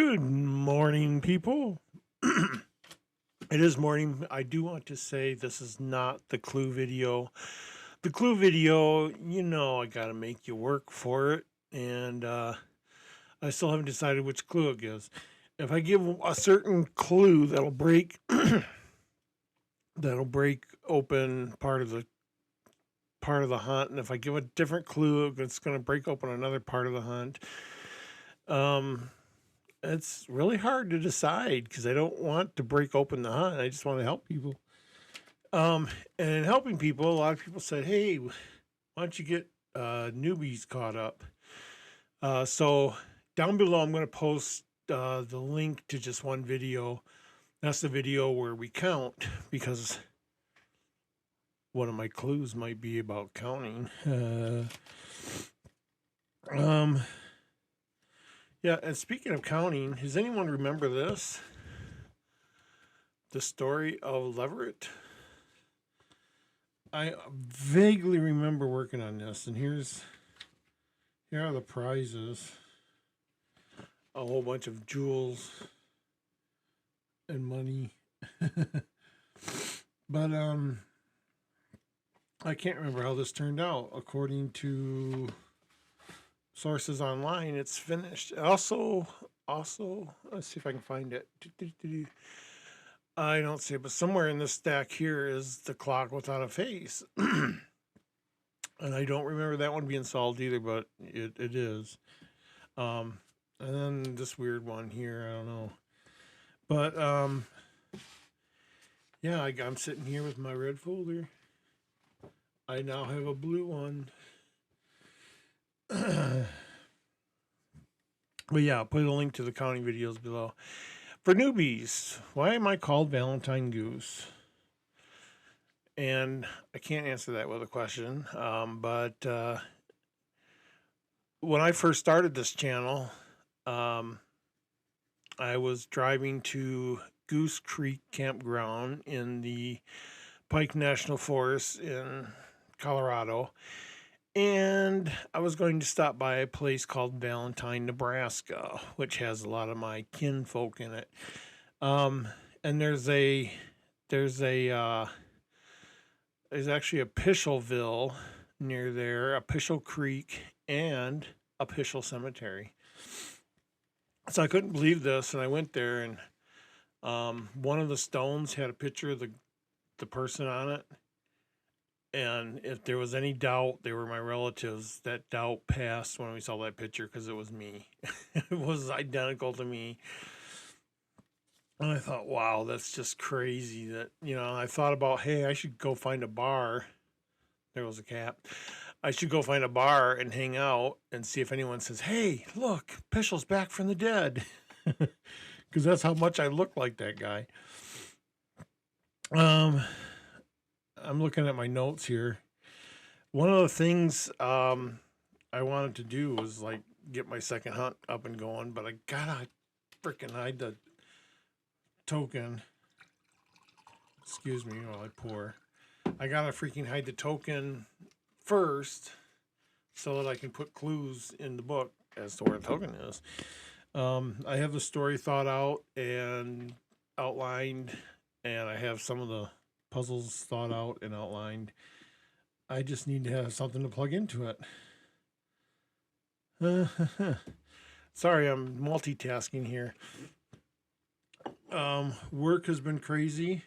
Good morning, people. It is morning. I do want to say this is not the clue video. The clue video, I got to make you work for it. And I still haven't decided which clue it gives. If I give a certain clue that'll break open part of the hunt, and if I give a different clue, it's going to break open another part of the hunt. It's really hard to decide because I don't want to break open the hunt. I just want to help people. And in helping people, a lot of people said, "Hey, why don't you get newbies caught up?" So down below, I'm going to post the link to just one video. That's the video where we count, because one of my clues might be about counting. Yeah, and speaking of counting, does anyone remember this? The story of Leverett? I vaguely remember working on this, and here are the prizes. A whole bunch of jewels and money. But I can't remember how this turned out. According to sources online, it's finished. Also, let's see if I can find it. I don't see it, but somewhere in this stack here is the clock without a face. And I don't remember that one being solved either, but it is. And then this weird one here, I don't know. But yeah, I'm sitting here with my red folder. I now have a blue one. But yeah, I'll put a link to the counting videos below. For newbies, why am I called Valentine Goose? And I can't answer that with a question. But when I first started this channel, I was driving to Goose Creek Campground in the Pike National Forest in Colorado. And I was going to stop by a place called Valentine, Nebraska, which has a lot of my kinfolk in it. And there's actually a Pishulville near there, a Pishul Creek, and a Pishul Cemetery. So I couldn't believe this, and I went there, and one of the stones had a picture of the person on it. And if there was any doubt they were my relatives, that doubt passed when we saw that picture, because it was me. It was identical to me. And I thought, wow, that's just crazy. That, I thought about, hey, I should go find a bar. There was a cat. I should go find a bar and hang out and see if anyone says, hey, look, Pishul's back from the dead. Because that's how much I look like that guy. I'm looking at my notes here. One of the things I wanted to do was like get my second hunt up and going, but I gotta freaking hide the token. Excuse me while I pour. I gotta freaking hide the token first so that I can put clues in the book as to where the token is. I have the story thought out and outlined, and I have some of the puzzles thought out and outlined. I just need to have something to plug into it. Sorry, I'm multitasking here. Work has been crazy.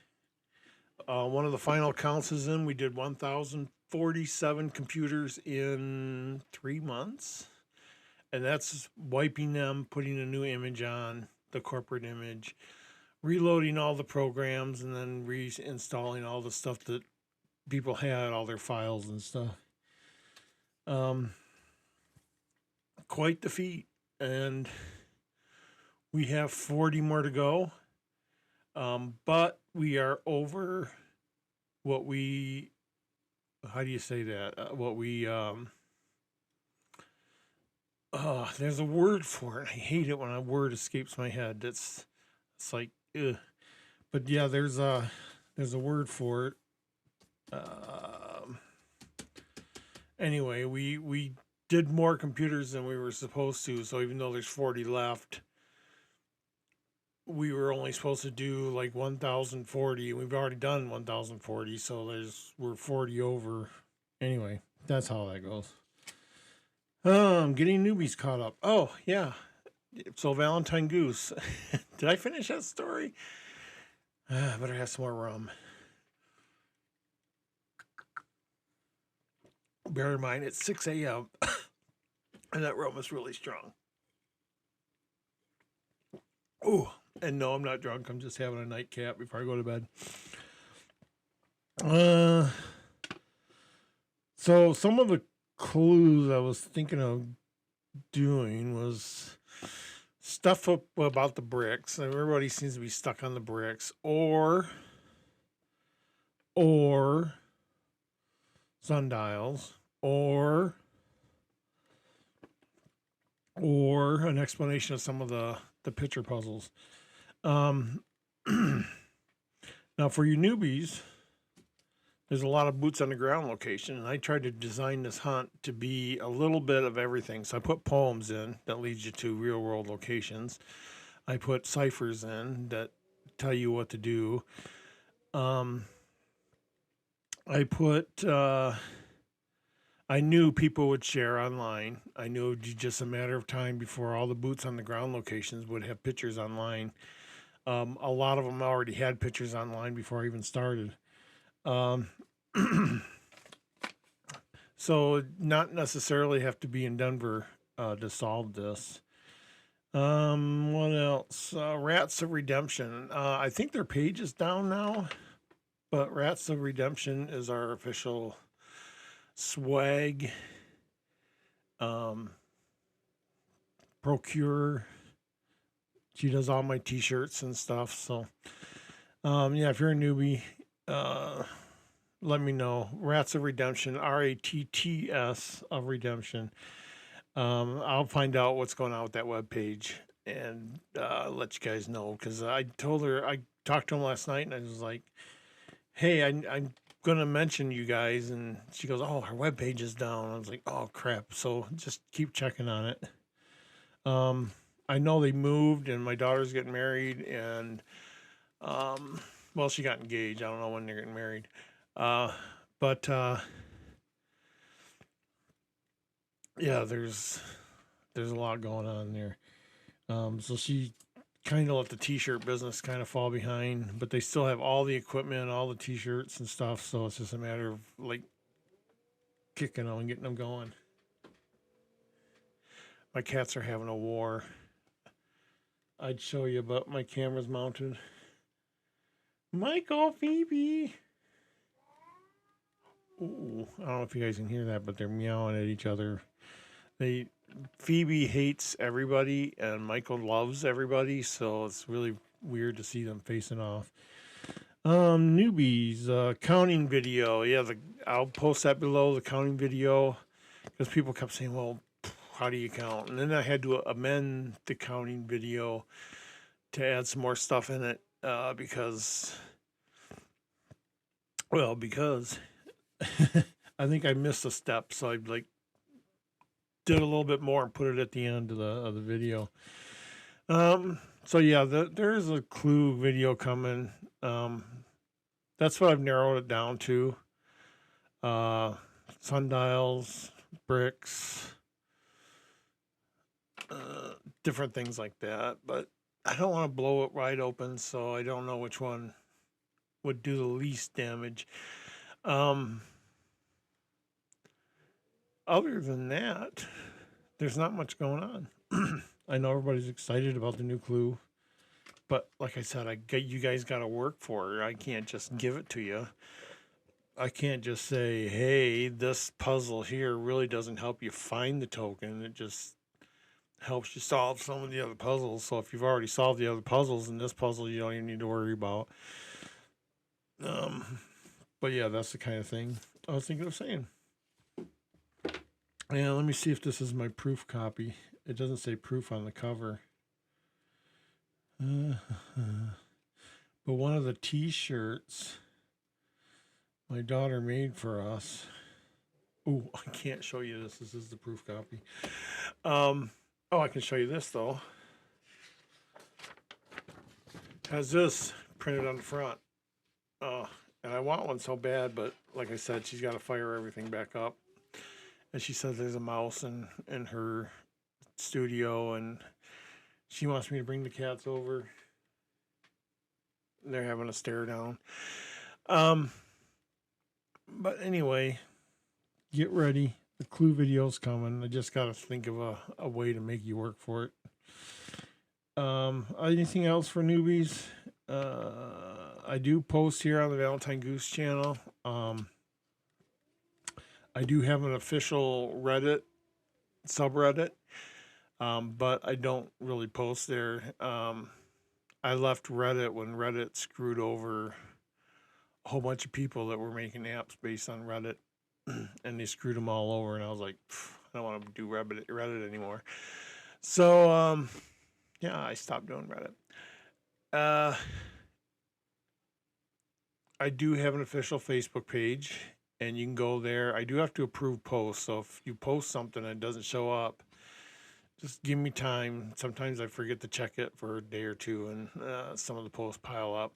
One of the final counts is in. We did 1,047 computers in 3 months. And that's wiping them, putting a new image on, the corporate image, reloading all the programs, and then reinstalling all the stuff that people had, all their files and stuff. Quite the feat. And we have 40 more to go. But we are over what we, how do you say that? What we, there's a word for it. I hate it when a word escapes my head. It's like, ugh. But yeah, there's a word for it. Anyway, we did more computers than we were supposed to. So even though there's 40 left, we were only supposed to do like 1040. We've already done 1040, so we're 40 over. Anyway, that's how that goes. Getting newbies caught up. Oh yeah, so Valentine Goose. Did I finish that story? Better have some more rum. Bear in mind it's 6 a.m. and that rum is really strong. Oh, and no, I'm not drunk. I'm just having a nightcap before I go to bed. So some of the clues I was thinking of doing was stuff up about the bricks. Everybody seems to be stuck on the bricks, or sundials, or an explanation of some of the picture puzzles. Now for you newbies, there's a lot of boots on the ground location, and I tried to design this hunt to be a little bit of everything. So I put poems in that leads you to real world locations. I put ciphers in that tell you what to do. I put I knew people would share online. I knew it would be just a matter of time before all the boots on the ground locations would have pictures online. A lot of them already had pictures online before I even started. So not necessarily have to be in Denver to solve this. What else? Rats of Redemption. I think their page is down now, but Rats of Redemption is our official swag procurer. She does all my t-shirts and stuff. So yeah, if you're a newbie, let me know. Rats of Redemption, RATTS of Redemption. I'll find out what's going on with that webpage and let you guys know, because I talked to him last night and I was like, hey, I'm going to mention you guys. And she goes, oh, our webpage is down. I was like, oh, crap. So just keep checking on it. I know they moved and my daughter's getting married and, well, she got engaged. I don't know when they're getting married. But yeah, there's a lot going on there. So she kind of let the t-shirt business kind of fall behind, but they still have all the equipment, all the t-shirts and stuff. So it's just a matter of like kicking them and getting them going. My cats are having a war. I'd show you, but my camera's mounted. Michael, Phoebe. Ooh, I don't know if you guys can hear that, but they're meowing at each other. Phoebe hates everybody and Michael loves everybody, so it's really weird to see them facing off. Newbies, counting video. Yeah, I'll post that below, the counting video, because people kept saying, well, how do you count? And then I had to amend the counting video to add some more stuff in it, because I think I missed a step, so I did a little bit more and put it at the end of the video. So yeah, there is a clue video coming. That's what I've narrowed it down to. Sundials, bricks, different things like that. But I don't want to blow it wide open, so I don't know which one would do the least damage. Other than that, there's not much going on. I know everybody's excited about the new clue, but like I said, you guys got to work for it. I can't just give it to you. I can't just say, hey, this puzzle here really doesn't help you find the token. It just helps you solve some of the other puzzles. So if you've already solved the other puzzles in this puzzle, you don't even need to worry about. But yeah, that's the kind of thing I was thinking of saying. Yeah, let me see if this is my proof copy. It doesn't say proof on the cover. But one of the t-shirts my daughter made for us. Oh, I can't show you this. This is the proof copy. Oh, I can show you this though. has this printed on the front. Uh, and I want one so bad, but like I said, she's got to fire everything back up. And she says there's a mouse in her studio, and she wants me to bring the cats over. They're having a stare down. But anyway, get ready. The Clue video's coming. I just got to think of a way to make you work for it. Anything else for newbies? I do post here on the Valentine Goose channel. I do have an official Reddit subreddit, but I don't really post there. I left Reddit when Reddit screwed over a whole bunch of people that were making apps based on Reddit, and they screwed them all over. And I was like, I don't want to do Reddit anymore. So, yeah, I stopped doing Reddit. I do have an official Facebook page, and you can go there. I do have to approve posts, so if you post something and it doesn't show up, just give me time. Sometimes I forget to check it for a day or two, and some of the posts pile up.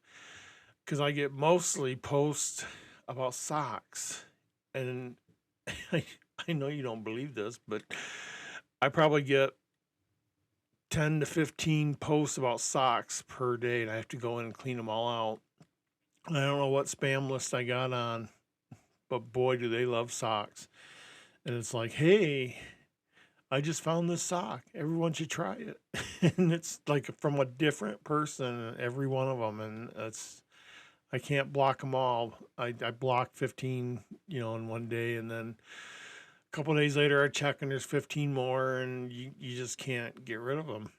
Because I get mostly posts about socks. And I know you don't believe this, but I probably get 10 to 15 posts about socks per day, and I have to go in and clean them all out. I don't know what spam list I got on, but boy, do they love socks. And it's like, hey, I just found this sock. Everyone should try it. And it's like from a different person, every one of them. And I can't block them all. I blocked 15, in one day. And then a couple of days later, I check and there's 15 more, and you just can't get rid of them.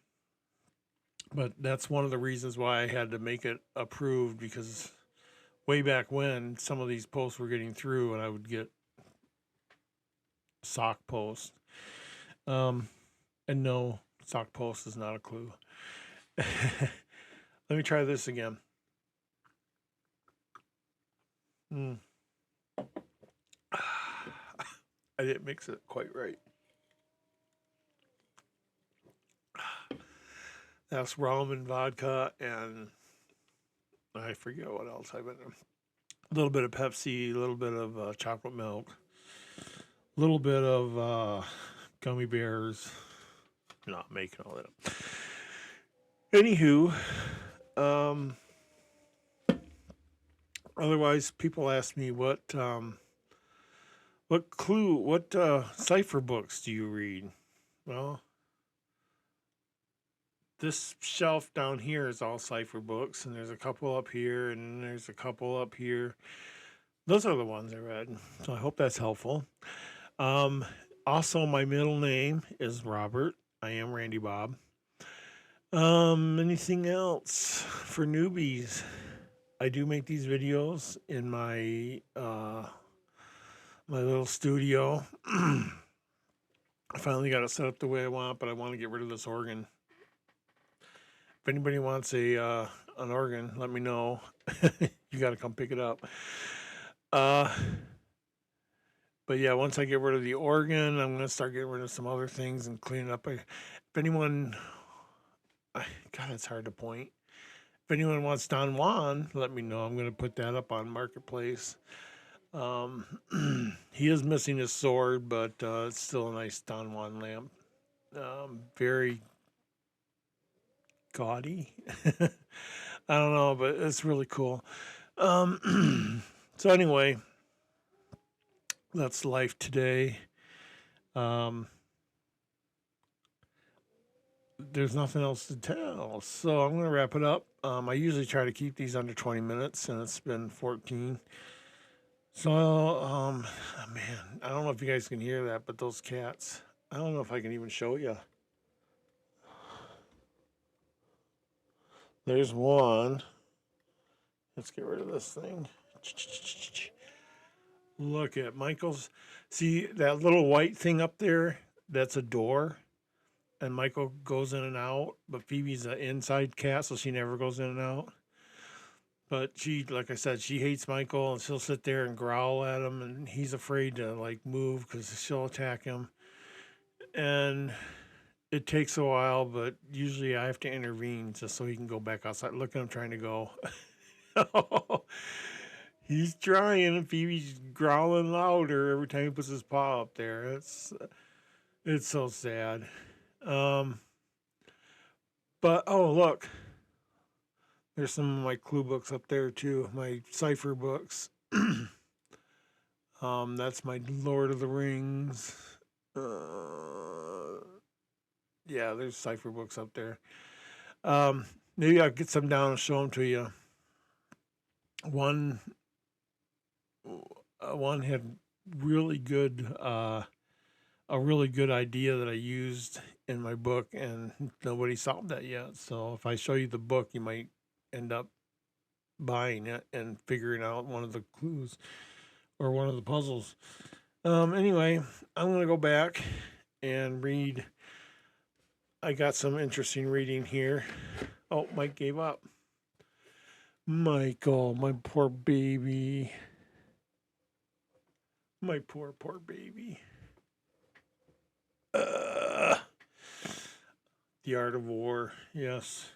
But that's one of the reasons why I had to make it approved, because way back when, some of these posts were getting through and I would get sock posts. And no, sock post is not a clue. Let me try this again. I didn't mix it quite right. That's rum and vodka, and I forget what else I've been in. A little bit of Pepsi, a little bit of chocolate milk, a little bit of gummy bears. Not making all that up. Anywho, otherwise, people ask me what cipher books do you read? Well, this shelf down here is all cipher books, and there's a couple up here, and there's a couple up here. Those are the ones I read, so I hope that's helpful. Also, my middle name is Robert. I am Randy Bob. Anything else for newbies? I do make these videos in my my little studio. I finally got it set up the way I want, but I want to get rid of this organ. If anybody wants an organ, let me know. You got to come pick it up. But yeah, once I get rid of the organ, I'm going to start getting rid of some other things and clean it up. If anyone, God, it's hard to point. If anyone wants Don Juan, let me know. I'm going to put that up on Marketplace. He is missing his sword, but it's still a nice Don Juan lamp. Very gaudy. I don't know, but it's really cool. So anyway, that's life today. There's nothing else to tell, so I'm going to wrap it up. I usually try to keep these under 20 minutes, and it's been 14. So, man, I don't know if you guys can hear that, but those cats, I don't know if I can even show you. There's one. Let's get rid of this thing. Look at Michael's. See that little white thing up there? That's a door. And Michael goes in and out. But Phoebe's an inside cat, so she never goes in and out. But she, like I said, she hates Michael, and she'll sit there and growl at him. And he's afraid to, move because she'll attack him. And it takes a while, but usually I have to intervene just so he can go back outside. Look at him trying to go. He's trying, and Phoebe's growling louder every time he puts his paw up there. It's so sad. Um, but oh look, there's some of my clue books up there too. My cipher books. That's my Lord of the Rings. Yeah, there's cipher books up there. Maybe I'll get some down and show them to you. One one had really good a really good idea that I used in my book, and nobody solved that yet. So if I show you the book, you might end up buying it and figuring out one of the clues or one of the puzzles. Anyway, I'm gonna go back and read. I got some interesting reading here. Oh, Mike gave up. Michael, my poor baby. My poor baby. The Art of War, yes.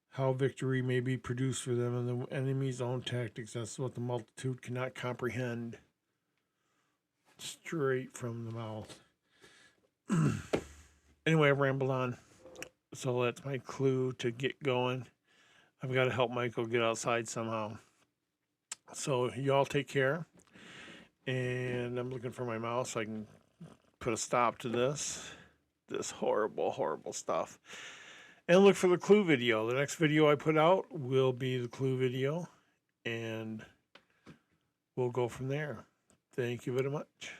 How victory may be produced for them and the enemy's own tactics. That's what the multitude cannot comprehend. Straight from the mouth. Anyway, I rambled on. So that's my clue to get going. I've got to help Michael get outside somehow. So y'all take care. And I'm looking for my mouse so I can put a stop to this horrible, horrible stuff. And look for the clue video. The next video I put out will be the clue video. And we'll go from there. Thank you very much.